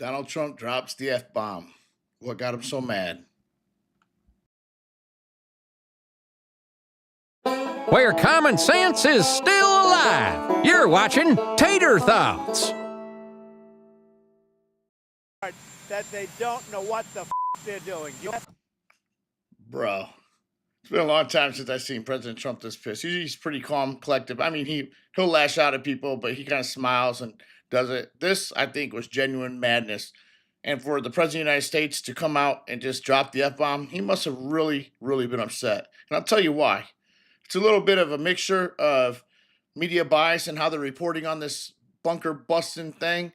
Donald Trump drops the F bomb. What got him so mad? Where common sense is still alive. You're watching Tater Thoughts. That they don't know what the they're doing. Bro, it's been a long time since I've seen President Trump this pissed. Usually he's pretty calm, collective. I mean, he'll lash out at people, but he kind of smiles and does it. This, I think, was genuine madness. And for the President of the United States to come out and just drop the F-bomb, he must have really, really been upset. And I'll tell you why. It's a little bit of a mixture of media bias and how they're reporting on this bunker busting thing,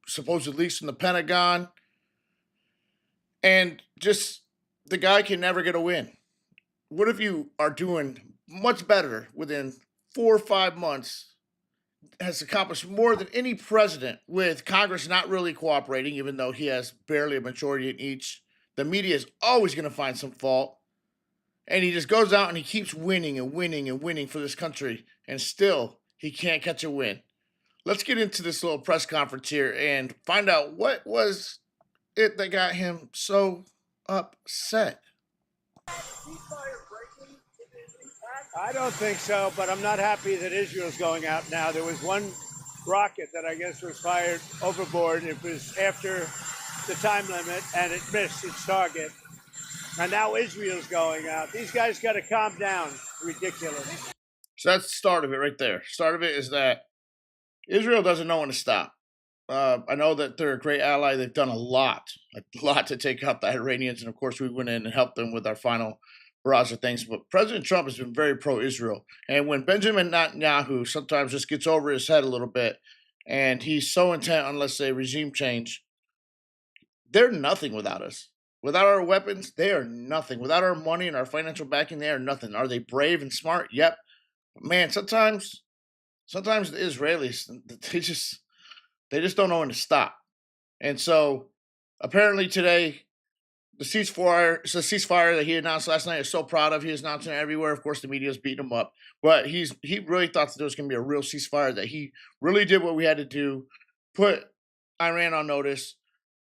supposed leaks from the Pentagon, and just the guy can never get a win. What if you are doing much better within 4 or 5 months, has accomplished more than any president with Congress not really cooperating, even though he has barely a majority in each. The media is always going to find some fault. And he just goes out and he keeps winning and winning and winning for this country. And still, he can't catch a win. Let's get into this little press conference here and find out what was it that got him so upset. I don't think so, but I'm not happy that Israel's going out now. There was one rocket that I guess was fired overboard. It was after the time limit, and it missed its target. And now Israel's going out. These guys got to calm down. Ridiculous. So that's the start of it right there. Start of it is that Israel doesn't know when to stop. I know that they're a great ally. They've done a lot to take out the Iranians. And, of course, we went in and helped them with our final barrage of things. But President Trump has been very pro-Israel. And when Benjamin Netanyahu sometimes just gets over his head a little bit and he's so intent on, let's say, regime change, they're nothing without us. Without our weapons, they are nothing. Without our money and our financial backing, they are nothing. Are they brave and smart? Yep. But man, sometimes the Israelis, they just don't know when to stop. And so apparently today, the ceasefire that he announced last night is so proud of. He is announcing it everywhere. Of course, the media is beating him up. But he really thought that there was going to be a real ceasefire, that he really did what we had to do, put Iran on notice,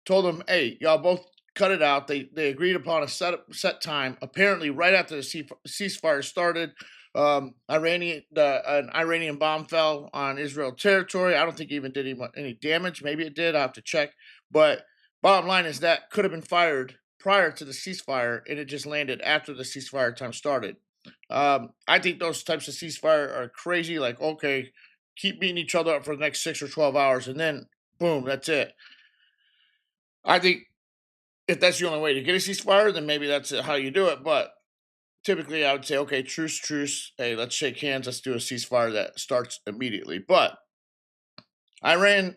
told them, hey, y'all both cut it out. They agreed upon a set time. Apparently, right after the ceasefire started, an Iranian bomb fell on Israel territory. I don't think it even did any damage. Maybe it did. I have to check. But bottom line is that could have been fired prior to the ceasefire, and it just landed after the ceasefire time started. I think those types of ceasefire are crazy. Like, okay, keep beating each other up for the next 6 or 12 hours, and then boom, that's it. I think if that's the only way to get a ceasefire, then maybe that's how you do it. But typically, I would say, okay, truce. Hey, let's shake hands. Let's do a ceasefire that starts immediately. But Iran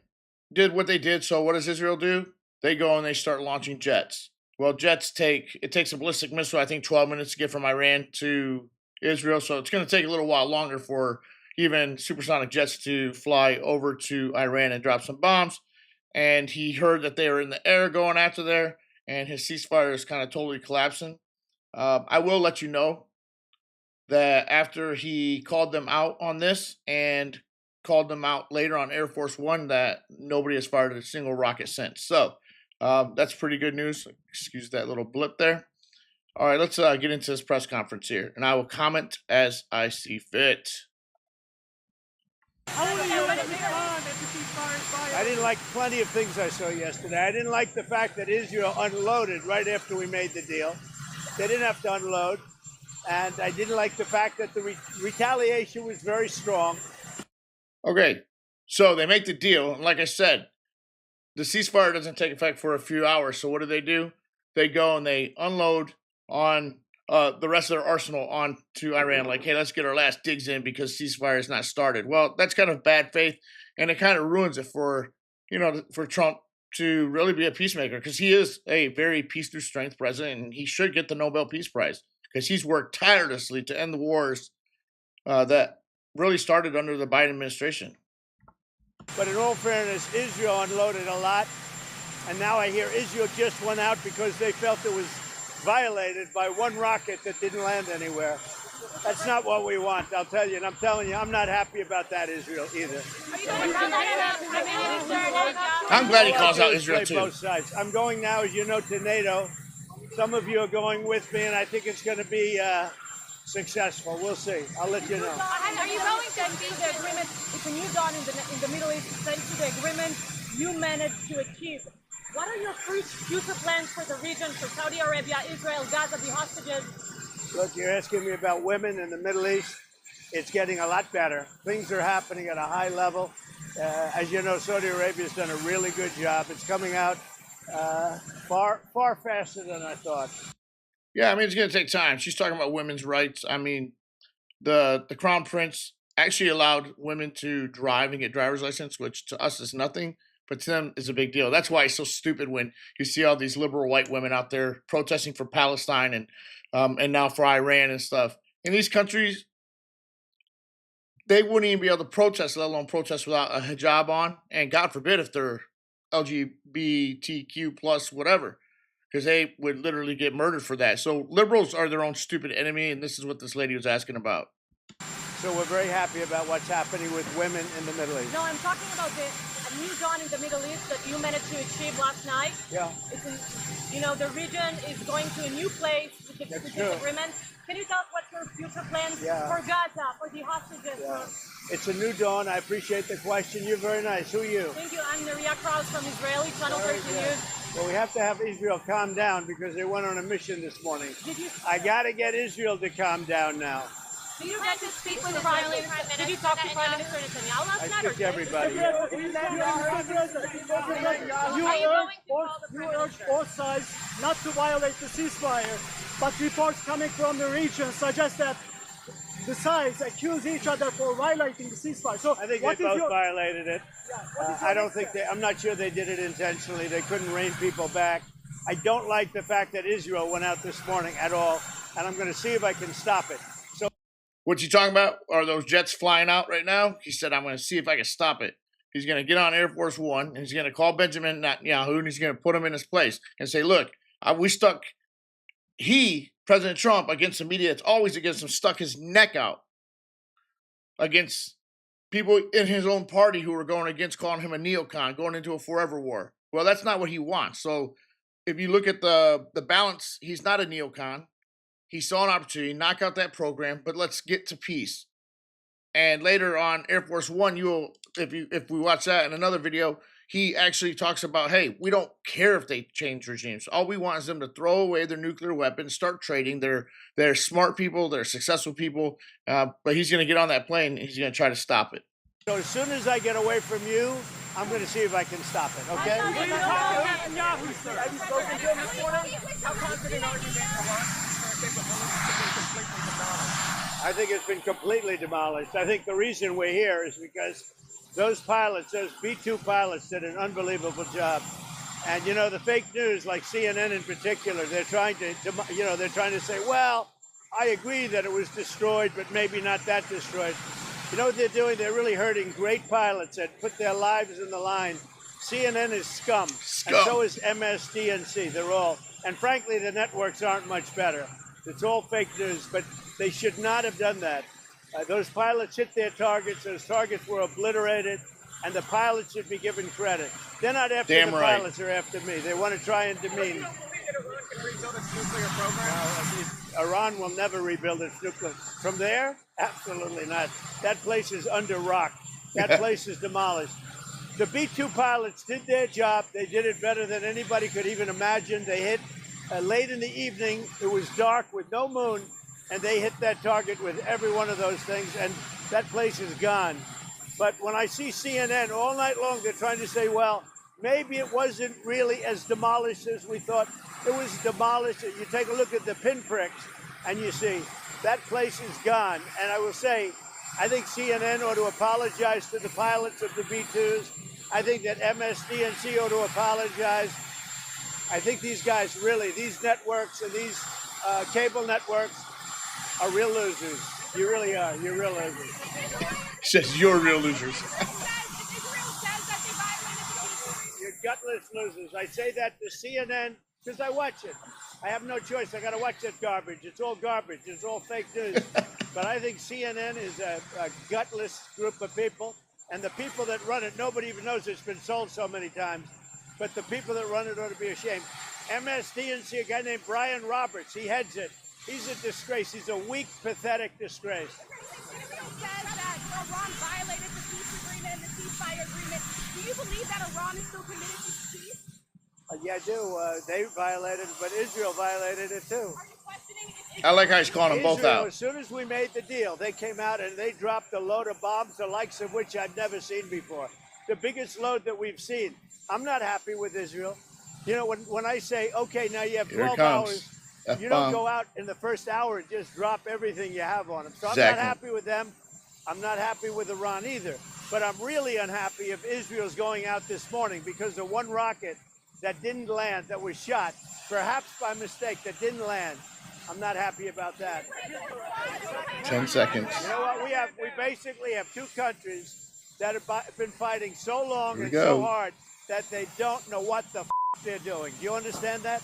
did what they did. So what does Israel do? They go and they start launching jets. Well, jets takes a ballistic missile, I think 12 minutes to get from Iran to Israel. So it's going to take a little while longer for even supersonic jets to fly over to Iran and drop some bombs. And he heard that they were in the air going after there, and his ceasefire is kind of totally collapsing. I will let you know that after he called them out on this and called them out later on Air Force One, that nobody has fired a single rocket since. So that's pretty good news. Excuse that little blip there. All right, let's get into this press conference here, and I will comment as I see fit. I didn't like plenty of things I saw yesterday. I didn't like the fact that Israel unloaded right after we made the deal. They didn't have to unload. And I didn't like the fact that the retaliation was very strong. Okay, so they make the deal. And like I said, the ceasefire doesn't take effect for a few hours. So what do? They go and they unload on the rest of their arsenal onto Iran. Like, hey, let's get our last digs in because ceasefire is not started. Well, that's kind of bad faith. And it kind of ruins it for Trump to really be a peacemaker, because he is a very peace through strength president, and he should get the Nobel Peace Prize because he's worked tirelessly to end the wars that really started under the Biden administration. But in all fairness, Israel unloaded a lot, and now I hear Israel just went out because they felt it was violated by one rocket that didn't land anywhere. That's not what we want, I'll tell you. And I'm telling you, I'm not happy about that, Israel, either. I'm glad he All I calls do out is Israel play too. both sides. I'm going now, as you know, to NATO. Some of you are going with me, and I think it's going to be successful. We'll see. I'll let you know. Are you going thanks to the agreement? It's a new dawn in the Middle East. Thanks to the agreement you managed to achieve. What are your future plans for the region, for Saudi Arabia, Israel, Gaza, the hostages? Look, you're asking me about women in the Middle East. It's getting a lot better. Things are happening at a high level. As you know, Saudi Arabia's done a really good job. It's coming out far faster than I thought. Yeah, I mean, it's going to take time. She's talking about women's rights. I mean, the crown prince actually allowed women to drive and get driver's license, which to us is nothing, but to them is a big deal. That's why it's so stupid when you see all these liberal white women out there protesting for Palestine and now for Iran and stuff. In these countries, they wouldn't even be able to protest, let alone protest without a hijab on. And God forbid if they're LGBTQ plus whatever, because they would literally get murdered for that. So liberals are their own stupid enemy, and this is what this lady was asking about. So we're very happy about what's happening with women in the Middle East. No, I'm talking about a new dawn in the Middle East that you managed to achieve last night. Yeah. The region is going to a new place with this agreement. Can you tell us what's your future plans for Gaza, for the hostages? Yeah. It's a new dawn. I appreciate the question. You're very nice. Who are you? Thank you. I'm Neria Kraus from Israeli Channel 13 News. Well, we have to have Israel calm down because they went on a mission this morning. I got to get Israel to calm down now. Did you get to speak with Prime Minister? Did you talk to Prime Minister Netanyahu last night? I speak to everybody. You urge both sides not to violate the ceasefire, but reports coming from the region suggest that the sides accuse each other for violating the ceasefire. So I think they both violated it. I don't think I'm not sure they did it intentionally. They couldn't rein people back. I don't like the fact that Israel went out this morning at all, and I'm going to see if I can stop it. So, what you talking about? Are those jets flying out right now? He said, I'm going to see if I can stop it. He's going to get on Air Force One, and he's going to call Benjamin Netanyahu, and he's going to put him in his place and say, look, President Trump, against the media, it's always against him, stuck his neck out against people in his own party who were going against calling him a neocon, going into a forever war. Well, that's not what he wants. So if you look at the balance, he's not a neocon. He saw an opportunity, knock out that program, but let's get to peace. And later on Air Force One, if we watch that in another video, he actually talks about, hey, we don't care if they change regimes. All we want is them to throw away their nuclear weapons, start trading. They're smart people, they're successful people, but he's going to get on that plane and he's going to try to stop it. So as soon as I get away from you, I'm going to see if I can stop it, okay? Have you spoken to him this morning? How confident are you that Iran's capabilities have been completely demolished? I think it's been completely demolished. I think the reason we're here is because those B-2 pilots did an unbelievable job. And, the fake news, like CNN in particular, they're trying to say, well, I agree that it was destroyed, but maybe not that destroyed. You know what they're doing? They're really hurting great pilots that put their lives in the line. CNN is scum. And so is MSDNC. They're all. And frankly, the networks aren't much better. It's all fake news, but they should not have done that. Those pilots hit their targets. Those targets were obliterated, and the pilots should be given credit. They're not after the pilots, they're after me. They want to try and demean. Iran will never rebuild its nuclear. From there? Absolutely not. That place is under rock. That place is demolished. The B-2 pilots did their job. They did it better than anybody could even imagine. They hit late in the evening. It was dark with no moon, and they hit that target with every one of those things, and that place is gone. But when I see CNN all night long, they're trying to say, well, maybe it wasn't really as demolished as we thought. It was demolished. You take a look at the pinpricks, and you see that place is gone. And I will say, I think CNN ought to apologize to the pilots of the B-2s. I think that MSDNC ought to apologize. I think these guys really, these networks and these cable networks are real losers. You really are. You're real losers. He says you're real losers. You're gutless losers. I say that to CNN because I watch it. I have no choice. I got to watch that garbage. It's all garbage. It's all fake news. But I think CNN is a gutless group of people. And the people that run it, nobody even knows it's been sold so many times. But the people that run it ought to be ashamed. MSDNC, a guy named Brian Roberts, he heads it. He's a disgrace. He's a weak, pathetic disgrace. Israel says that Iran violated the peace agreement and the ceasefire agreement. Do you believe that Iran is still committed to peace? Yeah, I do. They violated it, but Israel violated it too. Are you questioning if I like how he's calling them both Israel, out. as soon as we made the deal, they came out and they dropped a load of bombs, the likes of which I've never seen before. The biggest load that we've seen. I'm not happy with Israel. You know, when I say, okay, now you have Here it 12 comes. hours, F-bomb. you don't go out in the first hour and just drop everything you have on them. So I'm Exactly. not happy with them. I'm not happy with Iran either. But I'm really unhappy if Israel's going out this morning because the one rocket that didn't land, that was shot, perhaps by mistake, that didn't land. I'm not happy about that. 10 seconds. You know what? We basically have two countries that have been fighting so long Here we and go. so hard that they don't know what the they're doing. Do you understand that?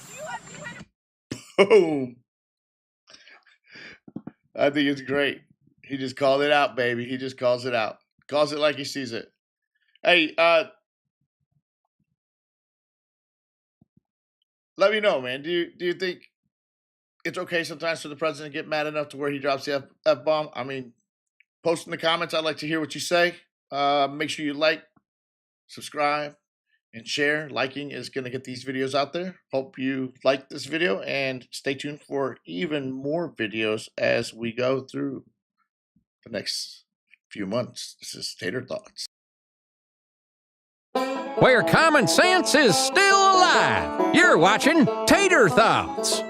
Boom. I think it's great. He just called it out, baby. He just calls it out. Calls it like he sees it. Hey, let me know, man. Do you think it's okay sometimes for the president to get mad enough to where he drops the F-bomb? I mean, post in the comments. I'd like to hear what you say. Make sure you like, subscribe, and share. Liking is going to get these videos out there. Hope you like this video and stay tuned for even more videos as we go through the next few months. This is Tater Thoughts. Where common sense is still alive. You're watching Tater Thoughts.